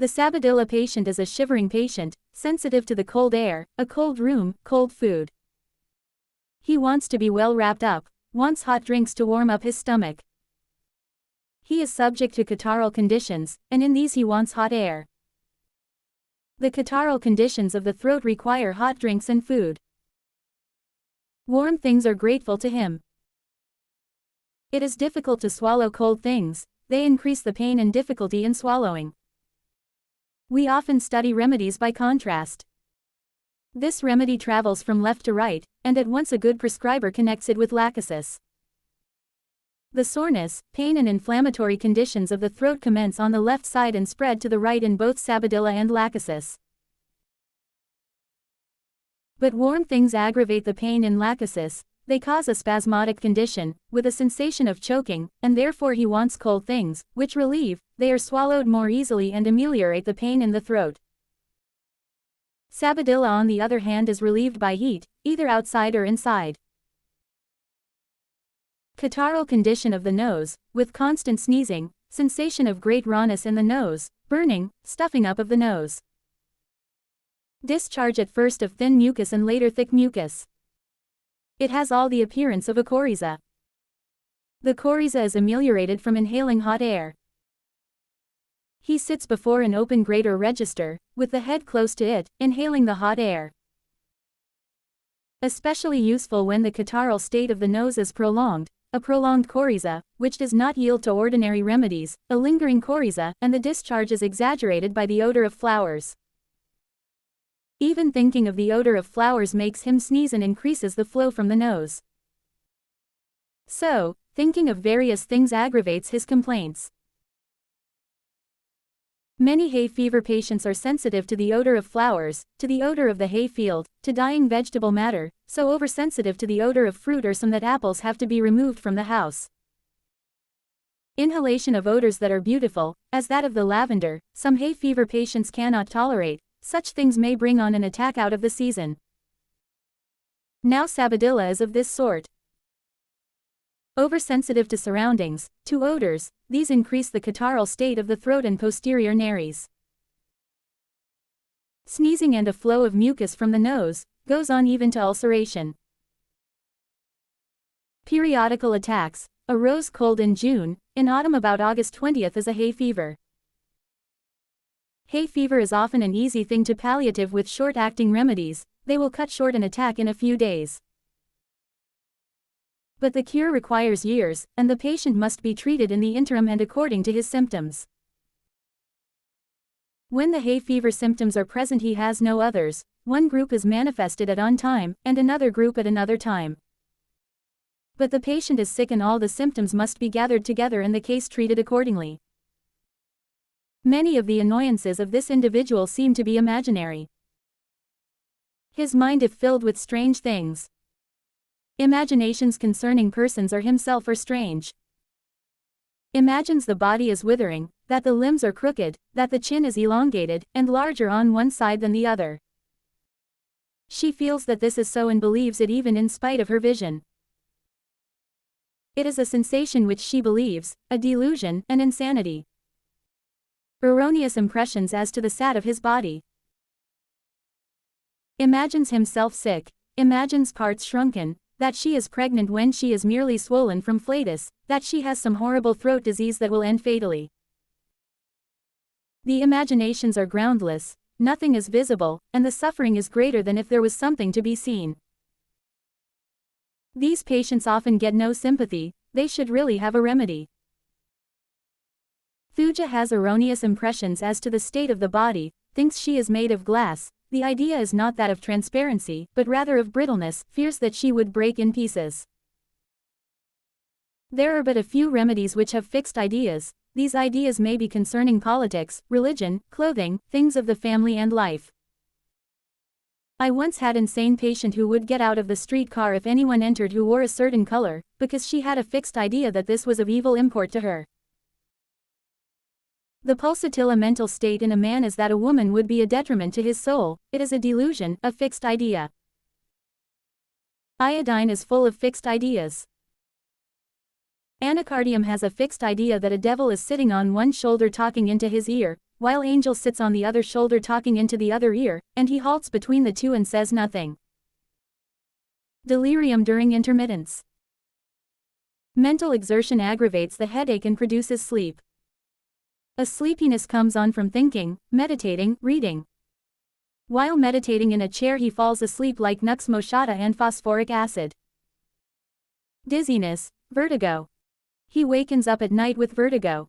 The Sabadilla patient is a shivering patient, sensitive to the cold air, a cold room, cold food. He wants to be well wrapped up, wants hot drinks to warm up his stomach. He is subject to catarrhal conditions, and in these he wants hot air. The catarrhal conditions of the throat require hot drinks and food. Warm things are grateful to him. It is difficult to swallow cold things, they increase the pain and difficulty in swallowing. We often study remedies by contrast. This remedy travels from left to right, and at once a good prescriber connects it with lachesis. The soreness, pain and inflammatory conditions of the throat commence on the left side and spread to the right in both Sabadilla and lachesis. But warm things aggravate the pain in lachesis, they cause a spasmodic condition, with a sensation of choking, and therefore he wants cold things, which relieve, they are swallowed more easily and ameliorate the pain in the throat. Sabadilla on the other hand is relieved by heat, either outside or inside. Catarrhal condition of the nose, with constant sneezing, sensation of great rawness in the nose, burning, stuffing up of the nose. Discharge at first of thin mucus and later thick mucus. It has all the appearance of a coryza. The coryza is ameliorated from inhaling hot air. He sits before an open grate or register, with the head close to it, inhaling the hot air. Especially useful when the catarrhal state of the nose is prolonged, a prolonged coryza, which does not yield to ordinary remedies, a lingering coryza, and the discharge is exaggerated by the odor of flowers. Even thinking of the odor of flowers makes him sneeze and increases the flow from the nose. So, thinking of various things aggravates his complaints. Many hay fever patients are sensitive to the odor of flowers, to the odor of the hay field, to dying vegetable matter, so oversensitive to the odor of fruit or some that apples have to be removed from the house. Inhalation of odors that are beautiful, as that of the lavender, some hay fever patients cannot tolerate. Such things may bring on an attack out of the season. Now Sabadilla is of this sort. Oversensitive to surroundings, to odors, these increase the catarrhal state of the throat and posterior nares. Sneezing and a flow of mucus from the nose, goes on even to ulceration. Periodical attacks, a rose cold in June, in autumn about August 20th is a hay fever. Hay fever is often an easy thing to palliative with short-acting remedies, they will cut short an attack in a few days. But the cure requires years, and the patient must be treated in the interim and according to his symptoms. When the hay fever symptoms are present he has no others, one group is manifested at one time, and another group at another time. But the patient is sick and all the symptoms must be gathered together and the case treated accordingly. Many of the annoyances of this individual seem to be imaginary. His mind is filled with strange things. Imaginations concerning persons or himself are strange. Imagines the body is withering, that the limbs are crooked, that the chin is elongated, and larger on one side than the other. She feels that this is so and believes it even in spite of her vision. It is a sensation which she believes, a delusion, an insanity. Erroneous impressions as to the state of his body. Imagines himself sick, imagines parts shrunken, that she is pregnant when she is merely swollen from flatus, that she has some horrible throat disease that will end fatally. The imaginations are groundless, nothing is visible, and the suffering is greater than if there was something to be seen. These patients often get no sympathy, they should really have a remedy. Thuja has erroneous impressions as to the state of the body, thinks she is made of glass, the idea is not that of transparency, but rather of brittleness, fears that she would break in pieces. There are but a few remedies which have fixed ideas, these ideas may be concerning politics, religion, clothing, things of the family and life. I once had an insane patient who would get out of the streetcar if anyone entered who wore a certain color, because she had a fixed idea that this was of evil import to her. The pulsatilla mental state in a man is that a woman would be a detriment to his soul, it is a delusion, a fixed idea. Iodine is full of fixed ideas. Anacardium has a fixed idea that a devil is sitting on one shoulder talking into his ear, while Angel sits on the other shoulder talking into the other ear, and he halts between the two and says nothing. Delirium during intermittence. Mental exertion aggravates the headache and produces sleep. A sleepiness comes on from thinking, meditating, reading. While meditating in a chair he falls asleep like nux mosciata and phosphoric acid. Dizziness, vertigo. He wakens up at night with vertigo.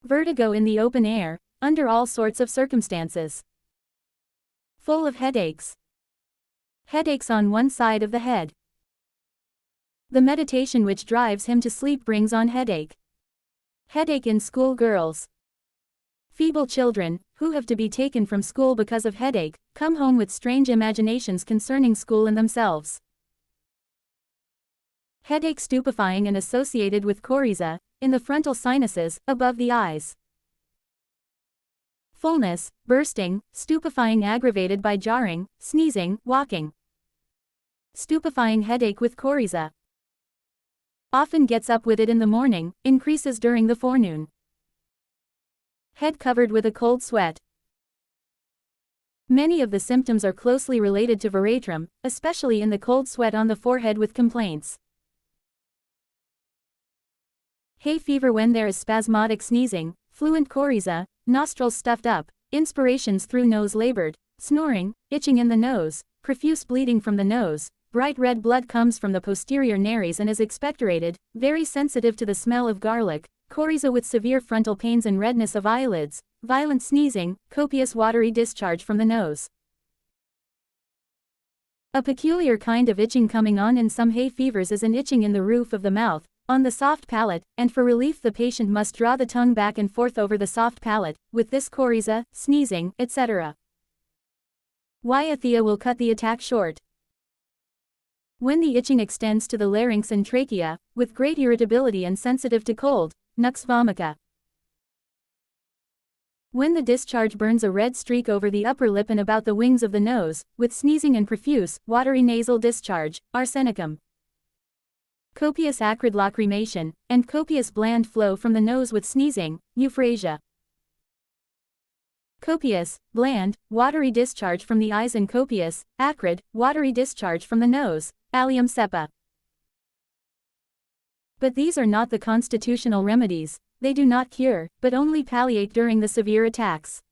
Vertigo in the open air, under all sorts of circumstances. Full of headaches. Headaches on one side of the head. The meditation which drives him to sleep brings on headache. Headache in school girls. Feeble children, who have to be taken from school because of headache, come home with strange imaginations concerning school and themselves. Headache stupefying and associated with coryza, in the frontal sinuses, above the eyes. Fullness, bursting, stupefying aggravated by jarring, sneezing, walking. Stupefying headache with coryza. Often gets up with it in the morning, increases during the forenoon. Head covered with a cold sweat. Many of the symptoms are closely related to veratrum, especially in the cold sweat on the forehead with complaints. Hay fever when there is spasmodic sneezing, fluent coryza, nostrils stuffed up, inspirations through nose labored, snoring, itching in the nose, profuse bleeding from the nose, bright red blood comes from the posterior nares and is expectorated, very sensitive to the smell of garlic, coryza with severe frontal pains and redness of eyelids, violent sneezing, copious watery discharge from the nose. A peculiar kind of itching coming on in some hay fevers is an itching in the roof of the mouth, on the soft palate, and for relief the patient must draw the tongue back and forth over the soft palate, with this coryza, sneezing, etc. Wyathia will cut the attack short. When the itching extends to the larynx and trachea, with great irritability and sensitive to cold, nux vomica. When the discharge burns a red streak over the upper lip and about the wings of the nose, with sneezing and profuse, watery nasal discharge, arsenicum. Copious acrid lacrimation, and copious bland flow from the nose with sneezing, euphrasia. Copious, bland, watery discharge from the eyes and copious, acrid, watery discharge from the nose, allium cepa. But these are not the constitutional remedies, they do not cure, but only palliate during the severe attacks.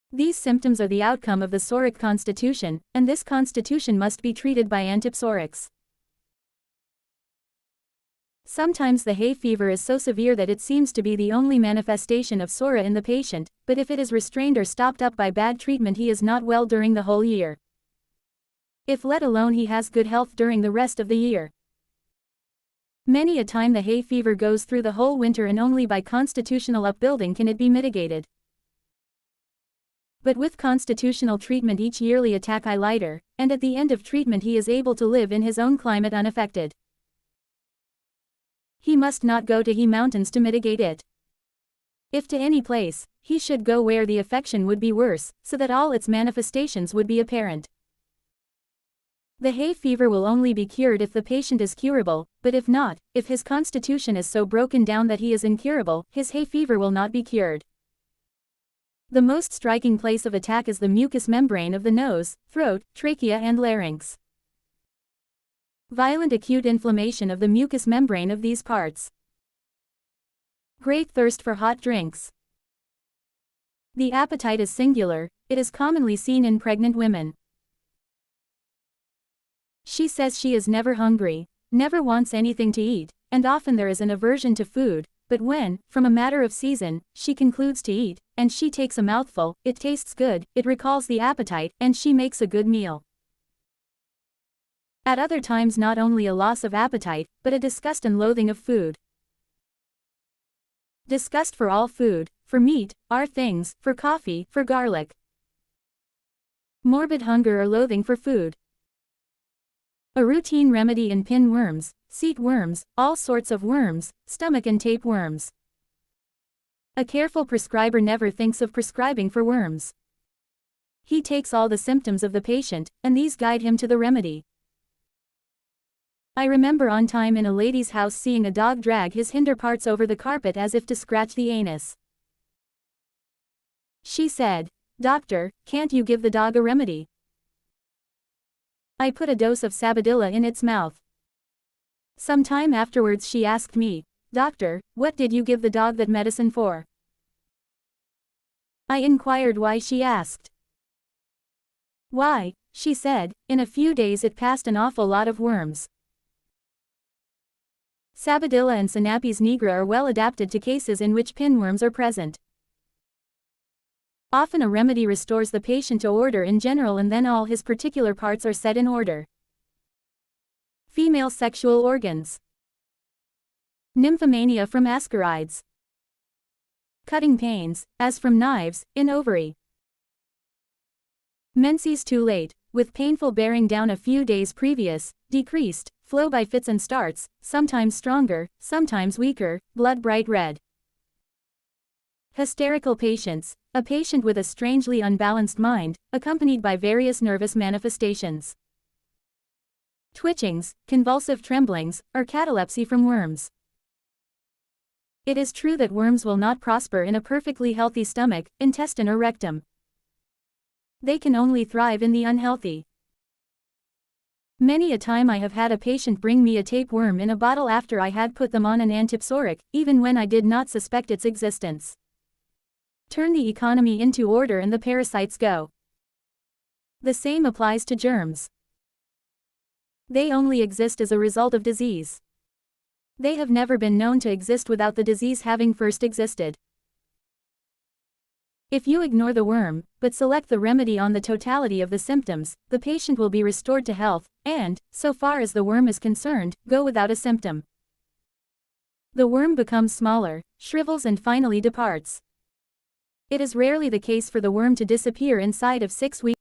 These symptoms are the outcome of the psoric constitution, and this constitution must be treated by antipsorics. Sometimes the hay fever is so severe that it seems to be the only manifestation of psora in the patient, but if it is restrained or stopped up by bad treatment he is not well during the whole year. If let alone he has good health during the rest of the year. Many a time the hay fever goes through the whole winter and only by constitutional upbuilding can it be mitigated. But with constitutional treatment each yearly attack is lighter, and at the end of treatment he is able to live in his own climate unaffected. He must not go to he mountains to mitigate it. If to any place, he should go where the affection would be worse, so that all its manifestations would be apparent. The hay fever will only be cured if the patient is curable, but if not, if his constitution is so broken down that he is incurable, his hay fever will not be cured. The most striking place of attack is the mucous membrane of the nose, throat, trachea and larynx. Violent acute inflammation of the mucous membrane of these parts. Great thirst for hot drinks. The appetite is singular, it is commonly seen in pregnant women. She says she is never hungry, never wants anything to eat, and often there is an aversion to food, but when, from a matter of season, she concludes to eat, and she takes a mouthful, it tastes good, it recalls the appetite, and she makes a good meal. At other times not only a loss of appetite, but a disgust and loathing of food. Disgust for all food, for meat, are things, for coffee, for garlic. Morbid hunger or loathing for food. A routine remedy in pin worms, seat worms, all sorts of worms, stomach and tape worms. A careful prescriber never thinks of prescribing for worms. He takes all the symptoms of the patient, and these guide him to the remedy. I remember on time in a lady's house seeing a dog drag his hinder parts over the carpet as if to scratch the anus. She said, "Doctor, can't you give the dog a remedy?" I put a dose of Sabadilla in its mouth. Some time afterwards she asked me, "Doctor, what did you give the dog that medicine for?" I inquired why. She asked. "Why," she said, "in a few days it passed an awful lot of worms." Sabadilla and Sinapis nigra are well adapted to cases in which pinworms are present. Often a remedy restores the patient to order in general and then all his particular parts are set in order. Female sexual organs. Nymphomania from ascarides. Cutting pains, as from knives, in ovary. Menses too late, with painful bearing down a few days previous, decreased, flow by fits and starts, sometimes stronger, sometimes weaker, blood bright red. Hysterical patients, a patient with a strangely unbalanced mind, accompanied by various nervous manifestations. Twitchings, convulsive tremblings, or catalepsy from worms. It is true that worms will not prosper in a perfectly healthy stomach, intestine or rectum. They can only thrive in the unhealthy. Many a time I have had a patient bring me a tapeworm in a bottle after I had put them on an antipsoric, even when I did not suspect its existence. Turn the economy into order and the parasites go. The same applies to germs. They only exist as a result of disease. They have never been known to exist without the disease having first existed. If you ignore the worm, but select the remedy on the totality of the symptoms, the patient will be restored to health, and, so far as the worm is concerned, go without a symptom. The worm becomes smaller, shrivels and finally departs. It is rarely the case for the worm to disappear inside of 6 weeks.